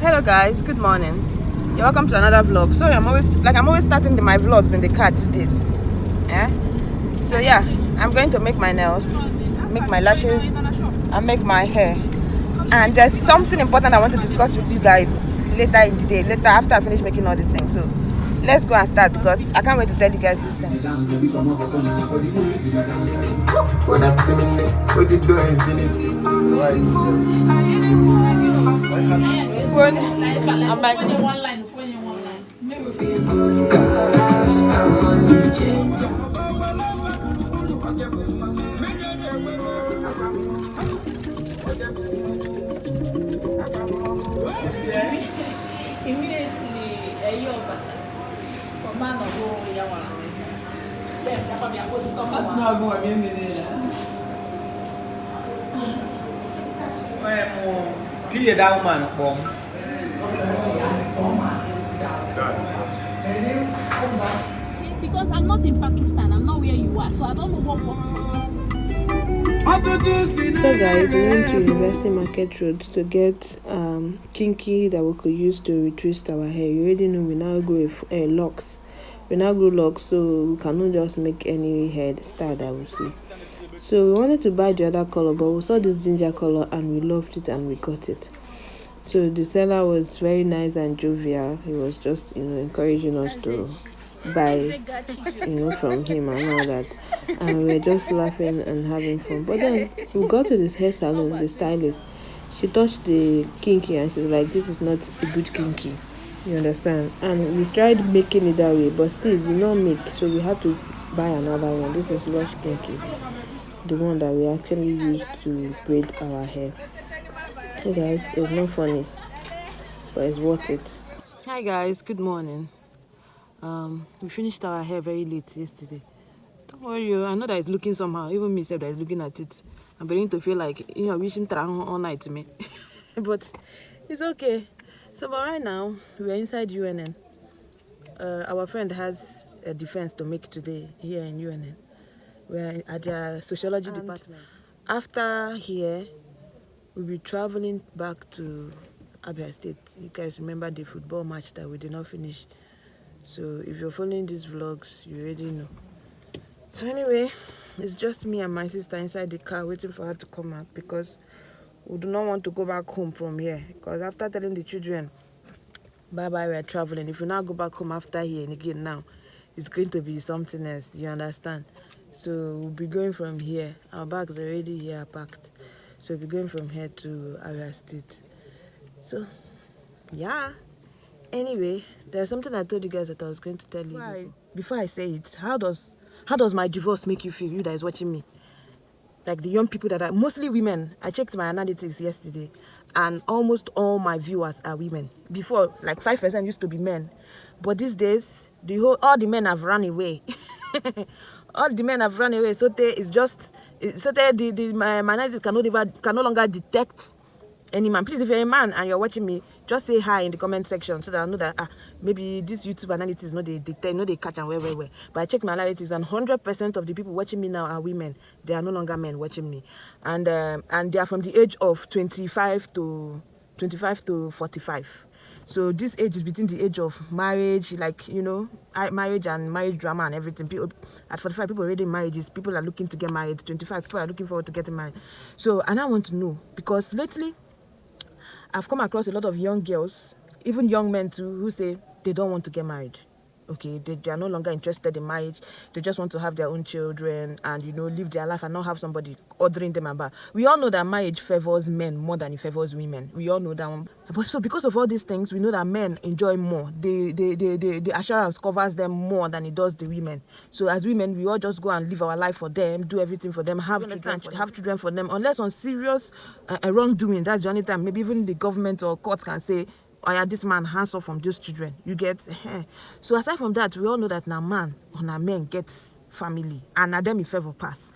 Hello guys, good morning. You're welcome to another vlog. Sorry, I'm always starting my vlogs in the car these days. Yeah. So yeah, I'm going to make my nails, make my lashes, and make my hair. And there's something important I want to discuss with you guys later in the day, later after I finish making all these things. So let's go and start because I can't wait to tell you guys this thing. I'm like, because I'm not in Pakistan, I'm not where you are, so I don't know what works for you. So guys, we went to University Market Road to get kinky that we could use to retwist our hair. You already know we now grow locks. We now grow locks, so we cannot just make any head style that we see. So we wanted to buy the other color, but we saw this ginger color and we loved it and we got it. So the seller was very nice and jovial. He was just encouraging us to buy from him and all that, and we were just laughing and having fun. But then we got to this hair salon, the stylist, she touched the kinky and she's like, this is not a good kinky, you understand? And we tried making it that way, but still it did not make, so we had to buy another one. This is Lush Kinky, the one that we actually used to braid our hair. Hey guys, it's not funny, but it's worth it. Hi guys, good morning. We finished our hair very late yesterday. Don't worry, I know that it's looking somehow. Even me said that is looking at it. I'm beginning to feel like wishing all night to me. But it's okay. So but right now we're inside UNN. Our friend has a defense to make today here in UNN. We're at their sociology department. After here, we'll be traveling back to Abia State. You guys remember the football match that we did not finish. So if you're following these vlogs, you already know. So anyway, it's just me and my sister inside the car waiting for her to come out because we do not want to go back home from here. Because after telling the children, bye-bye, we're traveling. If we now go back home after here and again now, it's going to be something else, you understand? So we'll be going from here. Our bags are already here packed. So we'll be going from here to Abia State. So, yeah. Anyway, there's something I told you guys that I was going to tell you. Before I say it, how does my divorce make you feel, you that is watching me? Like the young people that are mostly women. I checked my analytics yesterday and almost all my viewers are women. Before, like 5% used to be men. But these days, all the men have run away. All the men have run away. So it's just my analytics can no longer detect any man. Please, if you're a man and you're watching me, just say hi in the comment section so that I know that maybe this YouTube analytics they catch and where. But I check my analytics and 100% of the people watching me now are women. They are no longer men watching me, and they are from the age of 25 to 45. So this age is between the age of marriage, marriage and marriage drama and everything. People, at 45, people already in marriages. People are looking to get married. 25, people are looking forward to getting married. So, and I want to know, because lately, I've come across a lot of young girls, even young men too, who say they don't want to get married. Okay, they are no longer interested in marriage. They just want to have their own children and, live their life and not have somebody ordering them about. We all know that marriage favors men more than it favors women. We all know that one. But so because of all these things, we know that men enjoy more. The assurance covers them more than it does the women. So as women, we all just go and live our life for them, do everything for them, have children for them. Unless on serious wrongdoing, that's the only time maybe even the government or courts can say, oh yeah, this man hands off from those children. You get so aside from that, we all know that now man or now men gets family and now them in favor pass.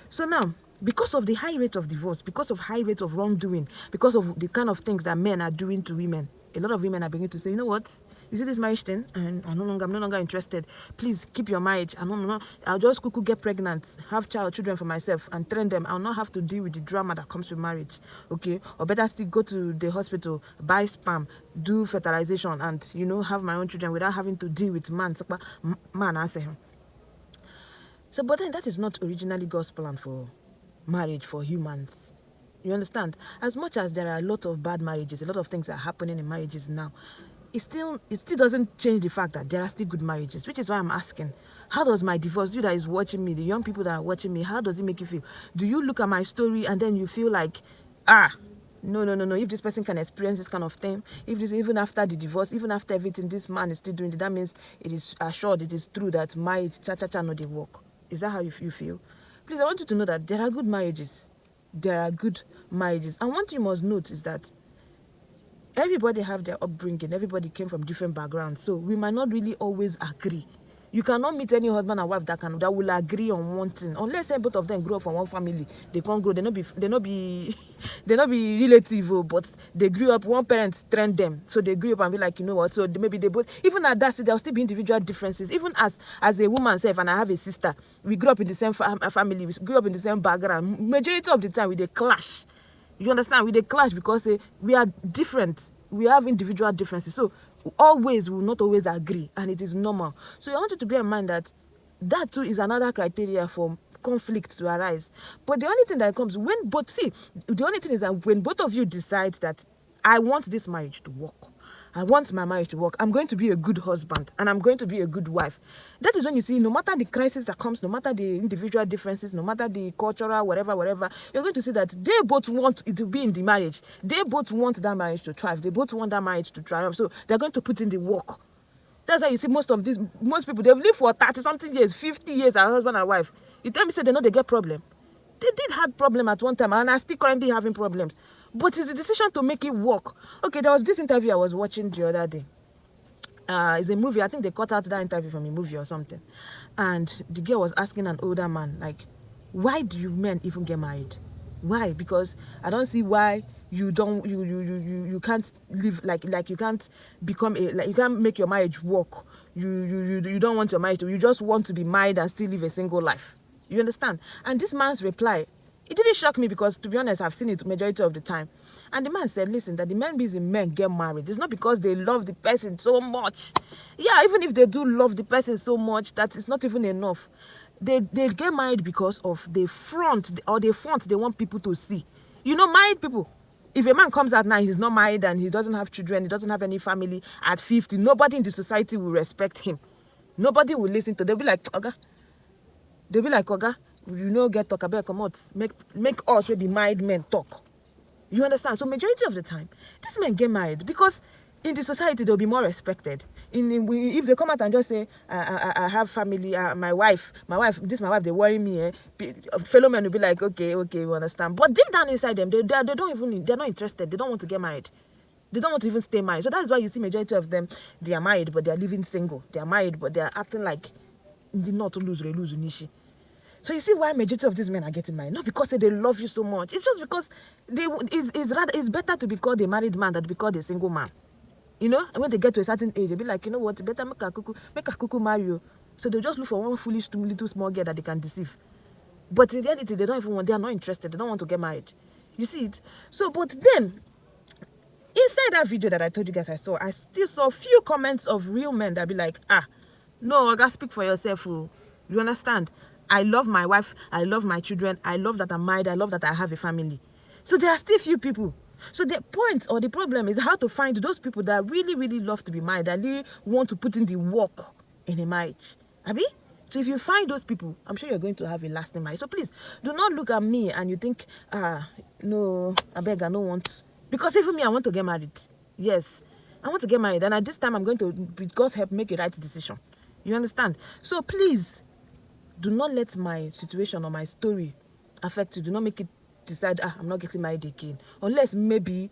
So now, because of the high rate of divorce, because of high rate of wrongdoing, because of the kind of things that men are doing to women, a lot of women are beginning to say, you know what? You see this marriage thing, and I'm no longer interested. Please keep your marriage. I'll just quickly get pregnant, have children for myself, and train them. I'll not have to deal with the drama that comes with marriage. Okay, or better still, go to the hospital, buy sperm, do fertilization, and have my own children without having to deal with man. So, but then that is not originally God's plan for marriage for humans. You understand? As much as there are a lot of bad marriages, a lot of things are happening in marriages now, it still doesn't change the fact that there are still good marriages, which is why I'm asking, how does my divorce, you that is watching me, the young people that are watching me, how does it make you feel? Do you look at my story and then you feel like, no, if this person can experience this kind of thing, if this, even after the divorce, even after everything this man is still doing it, that means it is assured, it is true that marriage, no they work. Is that how you feel? Please, I want you to know that there are good marriages. There are good marriages. And one thing you must note is that everybody have their upbringing. Everybody came from different backgrounds. So we might not really always agree. You cannot meet any husband and wife that will agree on one thing. Unless both of them grow up from one family. They can't grow. They not be relative, but they grew up, one parent trained them. So they grew up and be like, you know what? So maybe they both, even at that, there'll still be individual differences. Even as a woman self, and I have a sister, we grew up in the same family, we grew up in the same background. Majority of the time, we they clash. You understand? We they clash because we are different. We have individual differences. So always we will not always agree, and it is normal. So I want you to bear in mind that too is another criteria for conflict to arise. But the only thing that comes the only thing is that when both of you decide that I want this marriage to work, I want my marriage to work, I'm going to be a good husband and I'm going to be a good wife. That is when you see, no matter the crisis that comes, no matter the individual differences, no matter the cultural, whatever, you're going to see that they both want it to be in the marriage. They both want that marriage to thrive. They both want that marriage to triumph. So they're going to put in the work. That's why you see most people, they've lived for 30-something years, 50 years as husband and wife. You tell me, say they get problem. They did have problem at one time and are still currently having problems. But it's a decision to make it work. Okay, there was this interview I was watching the other day. It's a movie. I think they cut out that interview from a movie or something. And the girl was asking an older man, like, why do you men even get married? Why? Because I don't see why you can't live like you can't become you can't make your marriage work. You don't want your marriage to, you just want to be married and still live a single life. You understand? And this man's reply, it didn't shock me because, to be honest, I've seen it majority of the time. And the man said, listen, that the main reason men get married, it's not because they love the person so much. Yeah, even if they do love the person so much, that is not even enough. They get married because of the front they want people to see. Married people, if a man comes out now, he's not married and he doesn't have children, he doesn't have any family at 50, nobody in the society will respect him. Nobody will listen to. They'll be like, Oga. Get talk about come out. Make us will be married men talk. You understand? So majority of the time, these men get married because in the society they'll be more respected. If they come out and just say, I have family, my wife, they worry me. Fellow men will be like, okay, we understand. But deep down inside them, they're not interested. They don't want to get married. They don't want to even stay married. So that's why you see majority of them, they are married, but they are living single. They are married, but they are acting like not to lose nishi. So you see why majority of these men are getting married? Not because they love you so much. It's just because it's better to be called a married man than to be called a single man. When they get to a certain age, they'll be like, you know what, better make a cuckoo marry you. So they'll just look for one foolish little small girl that they can deceive. But in reality, they are not interested. They don't want to get married. You see it? So, but then, inside that video that I told you guys I still saw a few comments of real men that be like, no, I gotta speak for yourself. You understand? I love my wife, I love my children, I love that I'm married, I love that I have a family. So there are still few people. So the point or the problem is how to find those people that really, really love to be married, that really want to put in the work in a marriage. Abi? So if you find those people, I'm sure you're going to have a lasting marriage. So please, do not look at me and you think, no, I beg, I don't want. Because even me, I want to get married. Yes, I want to get married. And at this time, I'm going to, with God's help, make a right decision. You understand? So please, do not let my situation or my story affect you. Do not make it decide, I'm not getting married again. Unless maybe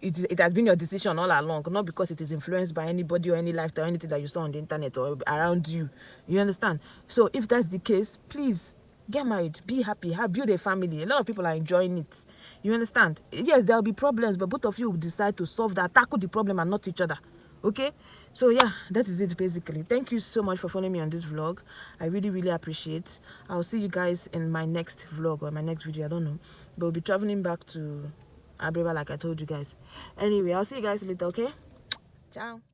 it has been your decision all along, not because it is influenced by anybody or any lifestyle or anything that you saw on the internet or around you. You understand? So if that's the case, please Get married, be happy, build a family. A lot of people are enjoying it. You understand? Yes, there'll be problems, but both of you will decide to solve that, tackle the problem and not each other. Okay? So yeah, that is it basically. Thank you so much for following me on this vlog. I really appreciate. I'll see you guys in my next vlog or my next video. I don't know. But we'll be traveling back to Abreba like I told you guys. Anyway, I'll see you guys later, okay? Ciao.